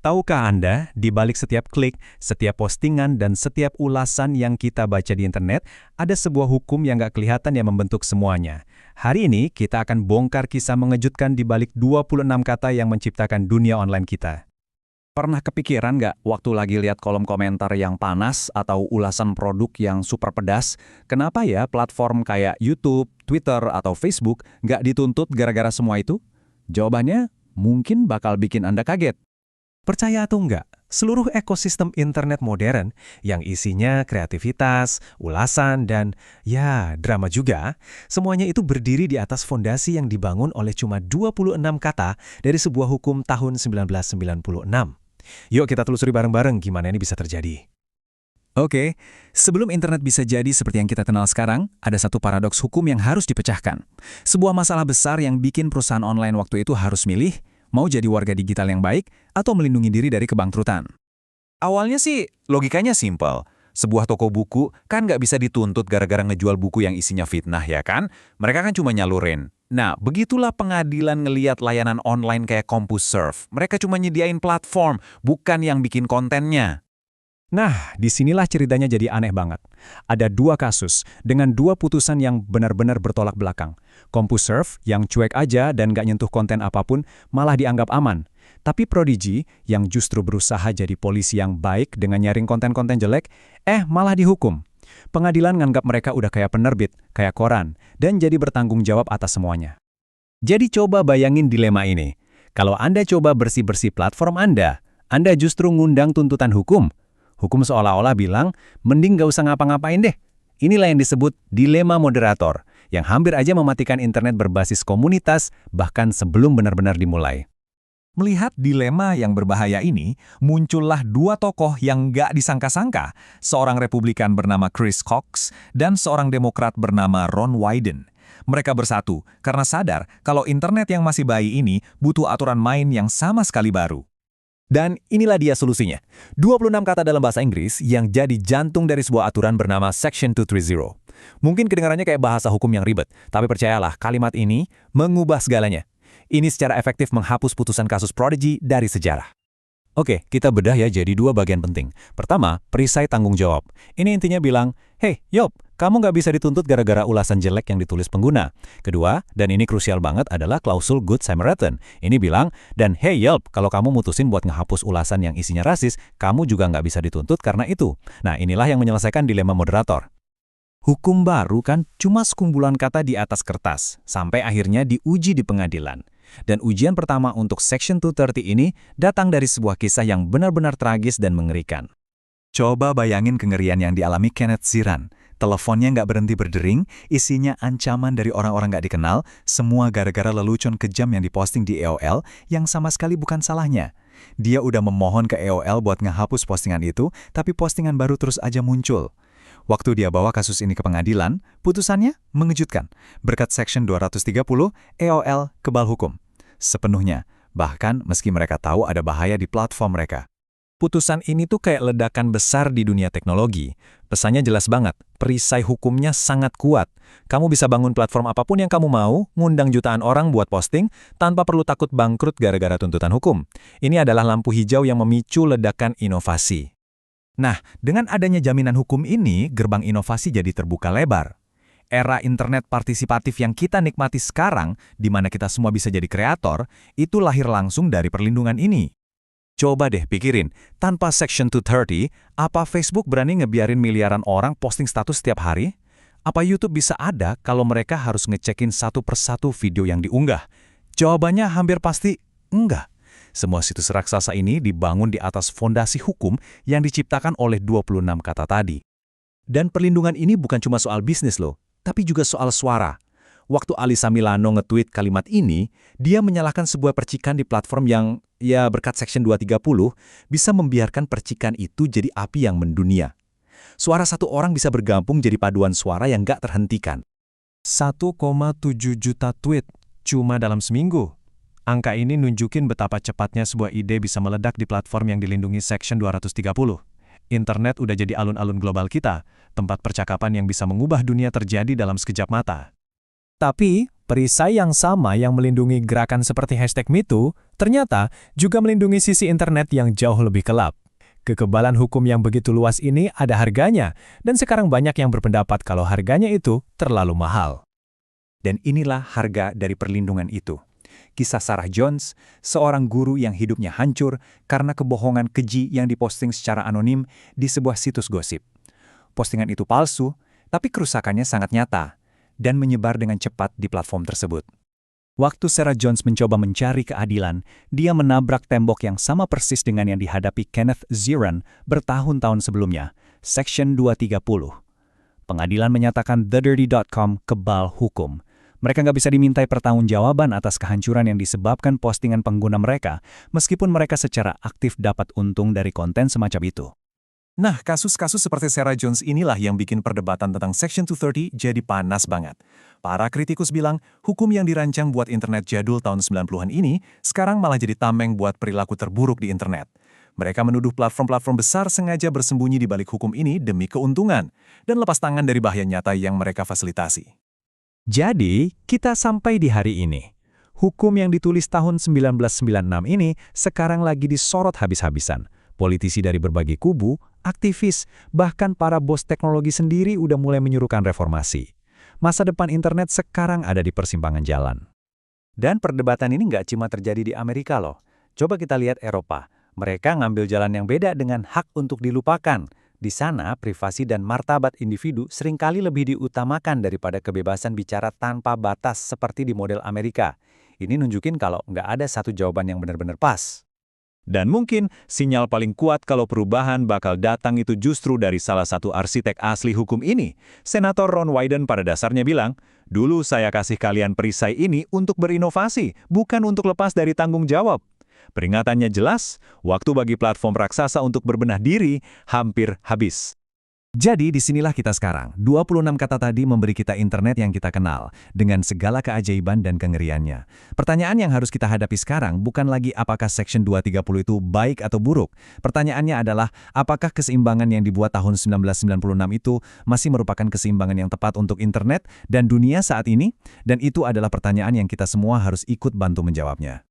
Tahukah Anda, di balik setiap klik, setiap postingan, dan setiap ulasan yang kita baca di internet, ada sebuah hukum yang nggak kelihatan yang membentuk semuanya. Hari ini, kita akan bongkar kisah mengejutkan di balik 26 kata yang menciptakan dunia online kita. Pernah kepikiran nggak waktu lagi lihat kolom komentar yang panas atau ulasan produk yang super pedas, kenapa ya platform kayak YouTube, Twitter, atau Facebook nggak dituntut gara-gara semua itu? Jawabannya mungkin bakal bikin Anda kaget. Percaya atau enggak, seluruh ekosistem internet modern yang isinya kreativitas, ulasan, dan ya drama juga, semuanya itu berdiri di atas fondasi yang dibangun oleh cuma 26 kata dari sebuah hukum tahun 1996. Yuk kita telusuri bareng-bareng gimana ini bisa terjadi. Oke, sebelum internet bisa jadi seperti yang kita kenal sekarang, ada satu paradoks hukum yang harus dipecahkan. Sebuah masalah besar yang bikin perusahaan online waktu itu harus milih, mau jadi warga digital yang baik atau melindungi diri dari kebangkrutan. Awalnya sih logikanya simpel. Sebuah toko buku kan nggak bisa dituntut gara-gara ngejual buku yang isinya fitnah ya kan? Mereka kan cuma nyalurin. Nah, begitulah pengadilan ngeliat layanan online kayak CompuServe. Mereka cuma nyediain platform, bukan yang bikin kontennya. Nah, disinilah ceritanya jadi aneh banget. Ada dua kasus dengan dua putusan yang benar-benar bertolak belakang. CompuServe yang cuek aja dan gak nyentuh konten apapun malah dianggap aman. Tapi Prodigy yang justru berusaha jadi polisi yang baik dengan nyaring konten-konten jelek, malah dihukum. Pengadilan nganggap mereka udah kayak penerbit, kayak koran, dan jadi bertanggung jawab atas semuanya. Jadi coba bayangin dilema ini. Kalau Anda coba bersih-bersih platform Anda justru ngundang tuntutan hukum. Hukum seolah-olah bilang, mending gak usah ngapa-ngapain deh. Inilah yang disebut dilema moderator, yang hampir aja mematikan internet berbasis komunitas, bahkan sebelum benar-benar dimulai. Melihat dilema yang berbahaya ini, muncullah dua tokoh yang gak disangka-sangka, seorang Republikan bernama Chris Cox dan seorang Demokrat bernama Ron Wyden. Mereka bersatu karena sadar kalau internet yang masih bayi ini butuh aturan main yang sama sekali baru. Dan inilah dia solusinya. 26 kata dalam bahasa Inggris yang jadi jantung dari sebuah aturan bernama Section 230. Mungkin kedengarannya kayak bahasa hukum yang ribet, tapi percayalah, kalimat ini mengubah segalanya. Ini secara efektif menghapus putusan kasus Prodigy dari sejarah. Oke, kita bedah ya jadi dua bagian penting. Pertama, perisai tanggung jawab. Ini intinya bilang, hey, Yop, kamu nggak bisa dituntut gara-gara ulasan jelek yang ditulis pengguna. Kedua, dan ini krusial banget adalah klausul Good Samaritan. Ini bilang, dan hey Yelp, kalau kamu mutusin buat ngehapus ulasan yang isinya rasis, kamu juga nggak bisa dituntut karena itu. Nah, inilah yang menyelesaikan dilema moderator. Hukum baru kan cuma sekumpulan kata di atas kertas, sampai akhirnya diuji di pengadilan. Dan ujian pertama untuk Section 230 ini datang dari sebuah kisah yang benar-benar tragis dan mengerikan. Coba bayangin kengerian yang dialami Kenneth Ziran. Teleponnya nggak berhenti berdering, isinya ancaman dari orang-orang nggak dikenal, semua gara-gara lelucon kejam yang diposting di AOL yang sama sekali bukan salahnya. Dia udah memohon ke AOL buat ngehapus postingan itu, tapi postingan baru terus aja muncul. Waktu dia bawa kasus ini ke pengadilan, putusannya mengejutkan. Berkat Section 230, AOL kebal hukum. Sepenuhnya, bahkan meski mereka tahu ada bahaya di platform mereka. Putusan ini tuh kayak ledakan besar di dunia teknologi. Pesannya jelas banget, perisai hukumnya sangat kuat. Kamu bisa bangun platform apapun yang kamu mau, ngundang jutaan orang buat posting, tanpa perlu takut bangkrut gara-gara tuntutan hukum. Ini adalah lampu hijau yang memicu ledakan inovasi. Nah, dengan adanya jaminan hukum ini, gerbang inovasi jadi terbuka lebar. Era internet partisipatif yang kita nikmati sekarang, di mana kita semua bisa jadi kreator, itu lahir langsung dari perlindungan ini. Coba deh pikirin, tanpa Section 230, apa Facebook berani ngebiarin miliaran orang posting status setiap hari? Apa YouTube bisa ada kalau mereka harus ngecekin satu persatu video yang diunggah? Jawabannya hampir pasti enggak. Semua situs raksasa ini dibangun di atas fondasi hukum yang diciptakan oleh 26 kata tadi. Dan perlindungan ini bukan cuma soal bisnis loh, tapi juga soal suara. Waktu Alyssa Milano nge-tweet kalimat ini, dia menyalahkan sebuah percikan di platform yang, berkat Section 230, bisa membiarkan percikan itu jadi api yang mendunia. Suara satu orang bisa bergabung jadi paduan suara yang gak terhentikan. 1,7 juta tweet cuma dalam seminggu. Angka ini nunjukin betapa cepatnya sebuah ide bisa meledak di platform yang dilindungi Section 230. Internet udah jadi alun-alun global kita, tempat percakapan yang bisa mengubah dunia terjadi dalam sekejap mata. Tapi, Perisai yang sama yang melindungi gerakan seperti #MeToo, ternyata juga melindungi sisi internet yang jauh lebih gelap. Kekebalan hukum yang begitu luas ini ada harganya, dan sekarang banyak yang berpendapat kalau harganya itu terlalu mahal. Dan inilah harga dari perlindungan itu. Kisah Sarah Jones, seorang guru yang hidupnya hancur karena kebohongan keji yang diposting secara anonim di sebuah situs gosip. Postingan itu palsu, tapi kerusakannya sangat nyata dan menyebar dengan cepat di platform tersebut. Waktu Sarah Jones mencoba mencari keadilan, dia menabrak tembok yang sama persis dengan yang dihadapi Kenneth Ziran bertahun-tahun sebelumnya, Section 230. Pengadilan menyatakan TheDirty.com kebal hukum. Mereka nggak bisa dimintai pertanggungjawaban atas kehancuran yang disebabkan postingan pengguna mereka, meskipun mereka secara aktif dapat untung dari konten semacam itu. Nah, kasus-kasus seperti Sarah Jones inilah yang bikin perdebatan tentang Section 230 jadi panas banget. Para kritikus bilang, hukum yang dirancang buat internet jadul tahun 90-an ini sekarang malah jadi tameng buat perilaku terburuk di internet. Mereka menuduh platform-platform besar sengaja bersembunyi di balik hukum ini demi keuntungan dan lepas tangan dari bahaya nyata yang mereka fasilitasi. Jadi, kita sampai di hari ini. Hukum yang ditulis tahun 1996 ini sekarang lagi disorot habis-habisan. Politisi dari berbagai kubu, aktivis, bahkan para bos teknologi sendiri udah mulai menyuruhkan reformasi. Masa depan internet sekarang ada di persimpangan jalan. Dan perdebatan ini nggak cuma terjadi di Amerika loh. Coba kita lihat Eropa. Mereka ngambil jalan yang beda dengan hak untuk dilupakan. Di sana, privasi dan martabat individu seringkali lebih diutamakan daripada kebebasan bicara tanpa batas seperti di model Amerika. Ini nunjukin kalau nggak ada satu jawaban yang benar-benar pas. Dan mungkin sinyal paling kuat kalau perubahan bakal datang itu justru dari salah satu arsitek asli hukum ini. Senator Ron Wyden pada dasarnya bilang, "Dulu saya kasih kalian perisai ini untuk berinovasi, bukan untuk lepas dari tanggung jawab." Peringatannya jelas, waktu bagi platform raksasa untuk berbenah diri hampir habis. Jadi disinilah kita sekarang. 26 kata tadi memberi kita internet yang kita kenal, dengan segala keajaiban dan kengeriannya. Pertanyaan yang harus kita hadapi sekarang bukan lagi apakah Section 230 itu baik atau buruk. Pertanyaannya adalah, apakah keseimbangan yang dibuat tahun 1996 itu masih merupakan keseimbangan yang tepat untuk internet dan dunia saat ini? Dan itu adalah pertanyaan yang kita semua harus ikut bantu menjawabnya.